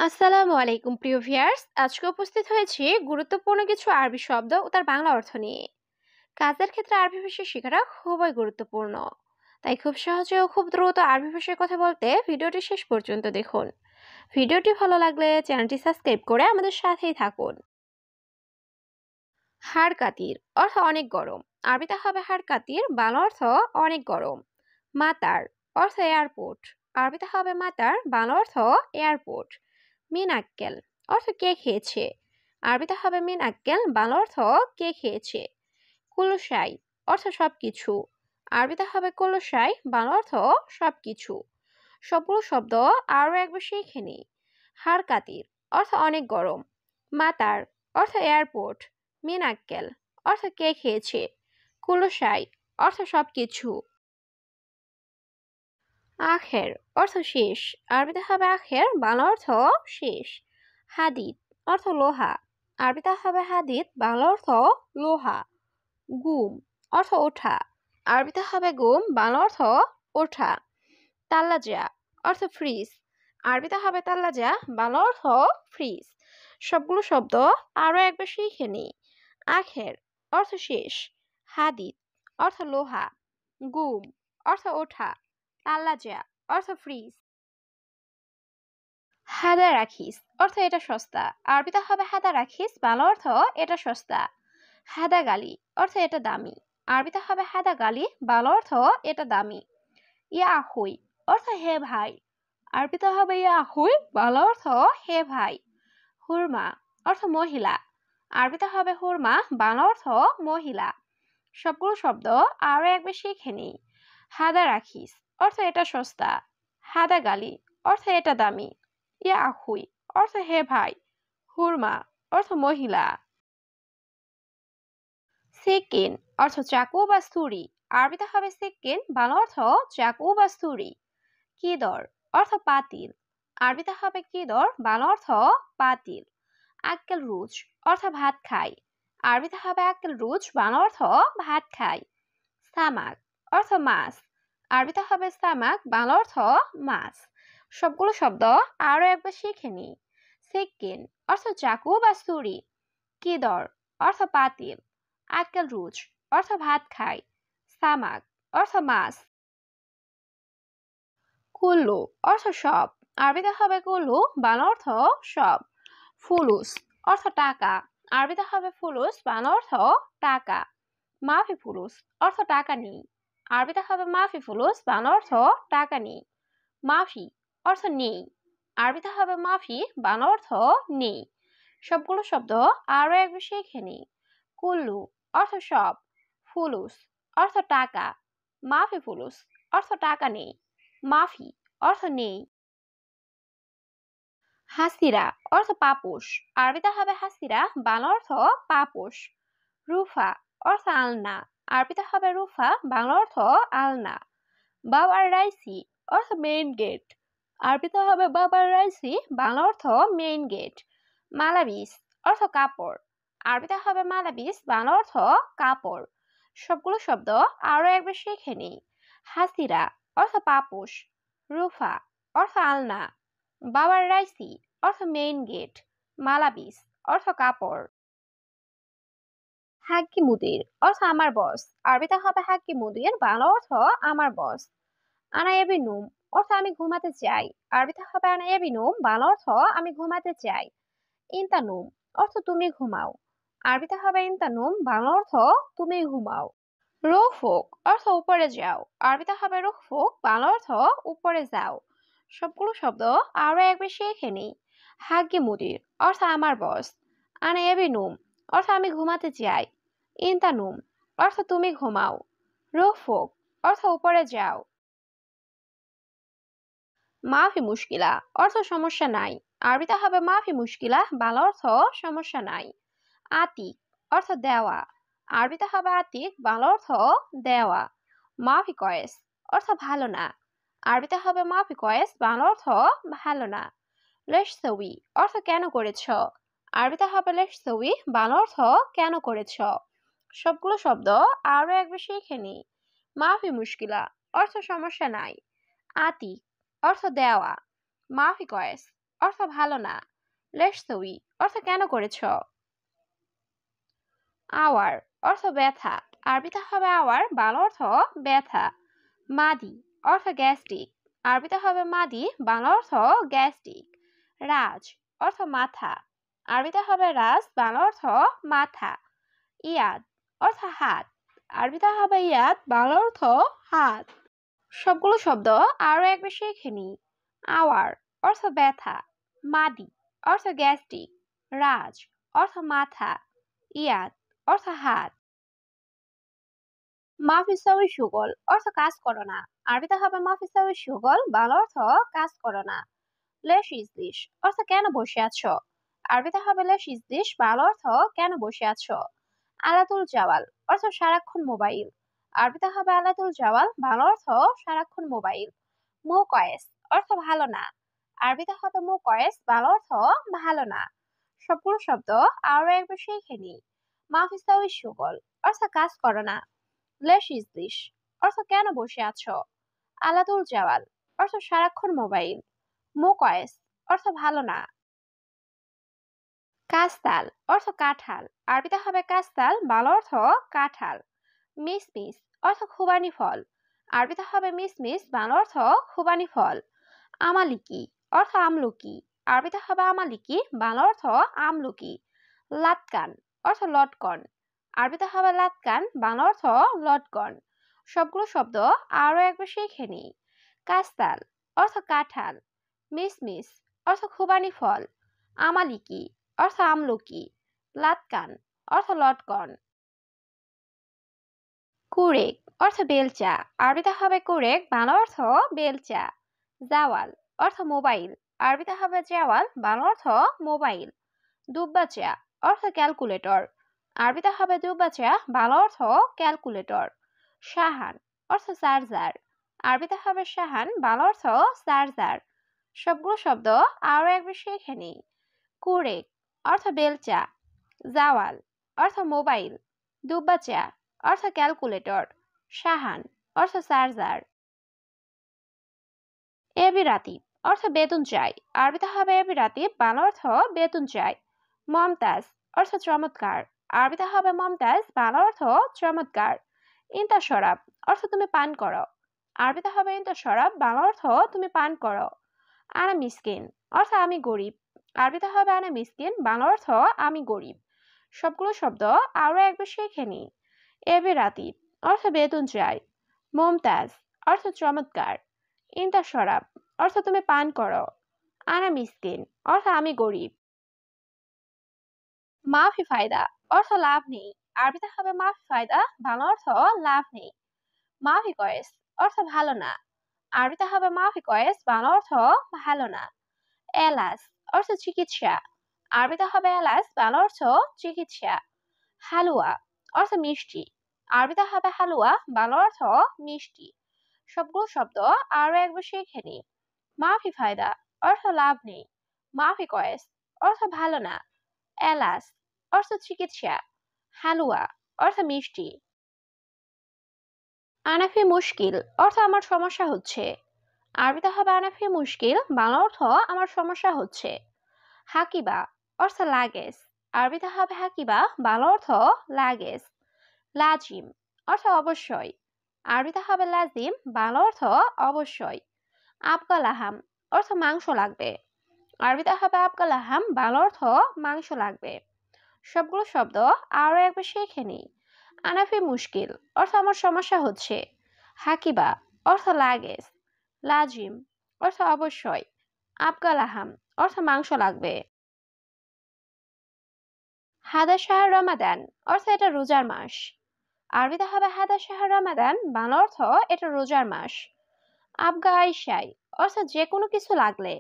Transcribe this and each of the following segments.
আসসালামু আলাইকুম প্রিয় ভিউয়ার্স, আজকে উপস্থিত হয়েছি গুরুত্বপূর্ণ কিছু আরবি শব্দ ও তার বাংলা অর্থ নিয়ে। কাজের ক্ষেত্রে আরবি ভাষা শেখাটা খুবই গুরুত্বপূর্ণ, তাই খুব সহজে ও খুব দ্রুত আরবি ভাষায় কথা বলতে ভিডিওটি শেষ পর্যন্ত দেখুন। ভিডিওটি ভালো লাগলে চ্যানেলটি সাবস্ক্রাইব করে আমাদের সাথেই থাকুন। হাড় কাতির অর্থ অনেক গরম। আরবিতে হবে হাড় কাতির, বাংলা অর্থ অনেক গরম। মাতার অর্থ এয়ারপোর্ট। আরবিতে হবে মাতার, বাংলা অর্থ এয়ারপোর্ট। মিন আক্কেল অর্থ কে খেয়েছে। আরবিতে হবে মিন আক্কেল, বাংলা অর্থ কে খেয়েছে। কুলুসাই অর্থ সবকিছু। আরবিতে হবে কুলুসাই, বাংলা অর্থ সবকিছু। সবগুলো শব্দ আরও একবার শিখে নিই। হাড় কাতির অর্থ অনেক গরম। মাতার অর্থ এয়ারপোর্ট। মিন আক্কেল অর্থ কে খেয়েছে। কুলুসাই অর্থ সবকিছু। আখের অর্থ শেষ। আরবিতে হবে আখের, বাংলা অর্থ শেষ। হাদিদ অর্থ লোহা। আরবিতে হবে হাদিদ, বাংলা অর্থ লোহা। গুম অর্থ ওঠা। আরবিতে হবে গুম, বাংলা অর্থ ওঠা। তাল্লাজা অর্থ ফ্রিজ। আরবিতে হবে তাল্লাজা, বাংলা অর্থ ফ্রিজ। সবগুলো শব্দ আরো একবার শিখে নিই। আখের অর্থ শেষ। হাদিদ অর্থ লোহা। গুম অর্থ ওঠা। তাল্লাজা অর্থ ফ্রিজ। হাদা রাখিস অর্থ এটা সস্তা। আরবিতে হবে হাদা রাখিস, বাংলা অর্থ এটা সস্তা। হাদা গালি অর্থ এটা দামি। আরবিতে হবে হাদা গালি, বাংলা অর্থ এটা দামি। ইয়া আহুই অর্থ হে ভাই। আরবিতে হবে ইয়া আহুই, বাংলা অর্থ হে ভাই। হুরমা অর্থ মহিলা। আরবিতে হবে হুরমা, বাংলা অর্থ মহিলা। সবগুলো শব্দ আরো একবার শিখে নিই। হাদা রাখিস অর্থ এটা সস্তা। হাদা গালি অর্থ এটা দামি। ইয়া আহুই অর্থ হে ভাই। হুরমা অর্থ মহিলা। সেকিন অর্থ চাকু বা ছুরি। আরবিতে হবে সেকিন, বাংলা অর্থ চাকু বা ছুরি। কিদর অর্থ পাতিল। আরবিতে হবে কিদর, বাংলা অর্থ পাতিল। আক্কেল রুজ অর্থ ভাত খাই। আরবিতে হবে আক্কেল রুজ, বাংলা অর্থ ভাত খাই। সামাক অর্থ মাছ। আরবিতে হবে সামাক, বাংলা অর্থ মাছ। সবগুলো শব্দ আরো একবার শিখে নিই। সেকিন অর্থ চাকু বা ছুরি। কিদর অর্থ পাতিল। আক্কেল রুজ অর্থ ভাত খাই। সামাক অর্থ মাছ। কুল্লু অর্থ সব। আরবিতে হবে কুল্লু, বাংলা অর্থ সব। ফুলুস অর্থ টাকা। আরবিতে হবে ফুলুস, বাংলা অর্থ টাকা। মাফি ফুলুস অর্থ টাকা নেই। আরবিতে হবে মাফি ফুলুস, বাংলা অর্থ টাকা নেই। মাফি অর্থ নেই। আরবিতে হবে মাফি, বাংলা অর্থ নেই। সবগুলো শব্দ আরো একবার শিখে নিই। কুল্লু অর্থ সব। ফুলুস অর্থ টাকা। মাফি ফুলুস অর্থ টাকা নেই। মাফি অর্থ নেই। হাসিরা অর্থ পাপোশ। আরবিতে হবে হাসিরা, বাংলা অর্থ পাপোশ। রুফা অর্থ আলনা। আরবিতে হবে রুফা, বাংলা অর্থ আলনা। বাবার রাইসি অর্থ মেইন গেট। আরবিতে হবে বাবার রাইসি, বাংলা অর্থ মেইন গেট। মালাবিস অর্থ কাপড়। আরবিতে হবে মালাবিস, বাংলা অর্থ কাপড়। সবগুলো শব্দ আরো একবার শিখে নিই। হাসিরা অর্থ পাপোশ। রুফা অর্থ আলনা। বাবার রাইসি অর্থ মেইন গেট। মালাবিস অর্থ কাপড়। হাক্কি মুদির অর্থ আমার বস। আরবিতে হবে হাক্কি মুদির, বাংলা অর্থ আমার বস। আনা এবি নুম অর্থ আমি ঘুমাতে চাই। আরবিতে হবে আনা এবি নুম, বাংলা অর্থ আমি ঘুমাতে চাই। ইনতা নুম অর্থ তুমি ঘুমাও। আরবিতে হবে ইনতা নুম, বাংলা অর্থ তুমি ঘুমাও। রোফুক অর্থ উপরে যাও। আরবিতে হবে রুফুক, বাংলা অর্থ উপরে যাও। সবগুলো শব্দ আরো একবার শিখে নিই। হাগ্গি মুদির অর্থ আমার বস। আনা এবি নুম অর্থ আমি ঘুমাতে চাই। ইনতা নুম অর্থ তুমি ঘুমাও। রুফুক অর্থ উপরে যাও। মাফি মুশকিলা অর্থ সমস্যা নাই। আরবিতে হবে মাফি মুশকিলা, বাংলা অর্থ সমস্যা নাই। আতিক অর্থ দেওয়া। আরবিতে হবে আতিক, বাংলা অর্থ দেওয়া। মাফি কয়েস অর্থ ভালো না। আরবিতে হবে মাফি কয়েস, বাংলা অর্থ ভালো না। লেশসউই অর্থ কেন করেছ। আরবিতে হবে লেশসউই, বাংলা অর্থ কেন করেছ। সবগুলো শব্দ আরো একবার শিখে নিই। মাফি মুশকিলা অর্থ সমস্যা নাই। আতিক অর্থ দেওয়া। মাফি কয়েস অর্থ ভালো না। লেটসুই অর্থ কেন করেছ। আওয়ার অর্থ ব্যথা। আরবিতে হবে আওয়ার, বাংলা অর্থ ব্যথা। মাদি অর্থ গ্যাস্ট্রিক। আরবিতে হবে মাদি, বাংলা অর্থ গ্যাস্ট্রিক। রাজ অর্থ মাথা। আরবিতে হবে রাজ, বাংলা অর্থ মাথা। ইয়াদ অর্থ হাত। আরবিতে হবে ইয়াদ, বাংলা অর্থ হাত। সবগুলো শব্দ আরো একবার শিখে নিই। আওয়ার অর্থ ব্যথা। মাদি অর্থ গ্যাস্ট্রিক। রাজ অর্থ মাথা। ইয়াদ অর্থ হাত। মাফি সাউই সুগল অর্থ কাজ করো না। আরবিতে হবে মাফি সাউই সুগল, বাংলা অর্থ কাজ করো না। লেশ ইজলিশ অর্থ কেন বসে আছো। আরবিতে হবে লেশ ইজলিশ, বাংলা অর্থ কেন বসে আছো। আলাতুল জাওয়াল অর্থ সারাক্ষণ মোবাইল। আরবিতে হবে আলাতুল জাওয়াল, বাংলা অর্থ সারাক্ষণ মোবাইল। মো কয়েস অর্থ ভালো না। আরবিতে হবে মো কয়েস, বাংলা অর্থ ভালো না। সবগুলো শব্দ আরো একবার শিখে নিই। মাফিসাউই সুগল অর্থ কাজ করো না। লেশ ইজলিশ অর্থ কেন বসে আছো। আলাতুল জাওয়াল অর্থ সারাক্ষণ মোবাইল। মো কয়েস অর্থ ভালো না। কাস্তাল অর্থ কাঁঠাল। আরবিতে হবে কাস্তাল, বাংলা অর্থ কাঁঠাল। মিসমিস অর্থ খুবানি ফল। আরবিতে হবে মিসমিস, বাংলা অর্থ খুবানি ফল। আমালিকি অর্থ আমলকি। আরবিতে হবে আমালিকি, বাংলা অর্থ আমলকি। লাটকান অর্থ লটকন। আরবিতে হবে লাটকান, বাংলা অর্থ লটকন। সবগুলো শব্দ আরো একবার শিখে নিই। কাস্তাল অর্থ কাঁঠাল। মিসমিস অর্থ খুবানি ফল। আমালিকি অর্থ আমলকি। লাটকান অর্থ লটকন। কুরেক অর্থ বেলচা। আরবিতে হবে কুরেক, বাংলা অর্থ বেলচা। জাওয়াল অর্থ মোবাইল। আরবিতে হবে জাওয়াল, বাংলা অর্থ মোবাইল। দুব্বাচা অর্থ ক্যালকুলেটর। আরবিতে হবে দুব্বাচা, বাংলা অর্থ ক্যালকুলেটর। শাহান অর্থ চার্জার। আরবিতে হবে শাহান, বাংলা অর্থ চার্জার। সবগুলো শব্দ আরো একবার শিখে নিই। কুরেক অর্থ বেলচা। জাওয়াল অর্থ মোবাইল। দুব্বাচা অর্থ ক্যালকুলেটর। শাহান অর্থ চার্জার। এবি রাতিব অর্থ বেতন চাই। আরবিতে হবে এবি রাতিব, বাংলা অর্থ বেতন চাই। মমতাজ অর্থ চমৎকার। আরবিতে হবে মমতাজ, বাংলা অর্থ চমৎকার। ইন্তা শরাব অর্থ তুমি পান করো। আরবিতে হবে ইন্তা শরাব, বাংলা অর্থ তুমি পান করো। আনা মিসকিন অর্থ আমি গরিব। আরবিতে হবে আনা মিসকিন, বাংলা অর্থ আমি গরিব। সবগুলো শব্দ আরো একবার শিখে নিই। এবি রাতিব অর্থ বেতন চাই। মমতাজ অর্থ চমৎকার। ইন্তা শরাব অর্থ তুমি পান করো। আনা মিসকিন অর্থ আমি গরিব। মাফি ফায়দা অর্থ লাভ নেই। আরবিতে হবে মাফি ফায়দা, বাংলা অর্থ লাভ নেই। মাফি কয়েস অর্থ ভালো না। আরবিতে হবে মাফি কয়েস, বাংলা অর্থ ভালো না। এলাচ অর্থ চিকিৎসা। আরবিতে হবে এলাচ, বাংলা অর্থ চিকিৎসা। হালুয়া অর্থ মিষ্টি। আরবিতে হবে হালুয়া, বাংলা অর্থ মিষ্টি। সবগুলো শব্দ আরো একবার শিখে নিই। মাফি ফায়দা অর্থ লাভ নেই। মাফি কয়েস অর্থ ভালো না। এলাচ অর্থ চিকিৎসা। হালুয়া অর্থ মিষ্টি। আনাফি মুশকিল অর্থ আমার সমস্যা হচ্ছে। আরবিতে হবে আনাফি মুশকিল, বাংলা অর্থ আমার সমস্যা হচ্ছে। হাকিবা অর্থ লাগেজ। আরবিতে হবে হাকিবা, বাংলা অর্থ লাগেজ। লাজিম অর্থ অবশ্যই। আরবিতে হবে লাজিম, বাংলা অর্থ অবশ্যই। আবগাল আহাম অর্থ মাংস লাগবে। আরবিতে হবে আবগাল আহাম, বাংলা অর্থ মাংস লাগবে। সবগুলো শব্দ আরো একবার শিখে নিই। আনাফি মুশকিল অর্থ আমার সমস্যা হচ্ছে। হাকিবা অর্থ লাগেজ। লাজিম অর্থ অবশ্যই। আবগাল আহাম অর্থ মাংস লাগবে। হাদা শাহর রমাদান অর্থ এটা রোজার মাস। আরবিতে হবে হাদা শাহর রমাদান, বাংলা অর্থ এটা রোজার মাস। আবগা আইসাই অর্থ যে কোনো কিছু লাগলে।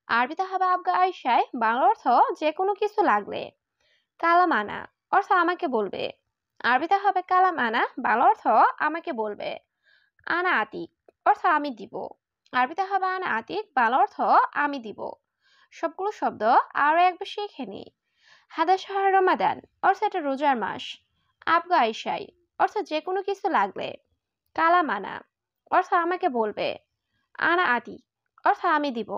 আরবিতে হবে আবগা আইসাই, বাংলা অর্থ যে কোনো কিছু লাগলে। কালামানা অর্থ আমাকে বলবে। আরবিতে হবে কালামানা, বাংলা অর্থ আমাকে বলবে। আনা আতিক অর্থ আমি দিব। আরবিতে হবে আনা আতিক, বাংলা অর্থ আমি দিব। সবগুলো শব্দ আরো একবার শিখে নিই। হাদা শাহর রমাদান অর্থ এটা রোজার মাস। আবগা আইসাই অর্থ যে কোনো কিছু লাগলে। কালামানা অর্থ আমাকে বলবে। আনা আতিক অর্থ আমি দিব।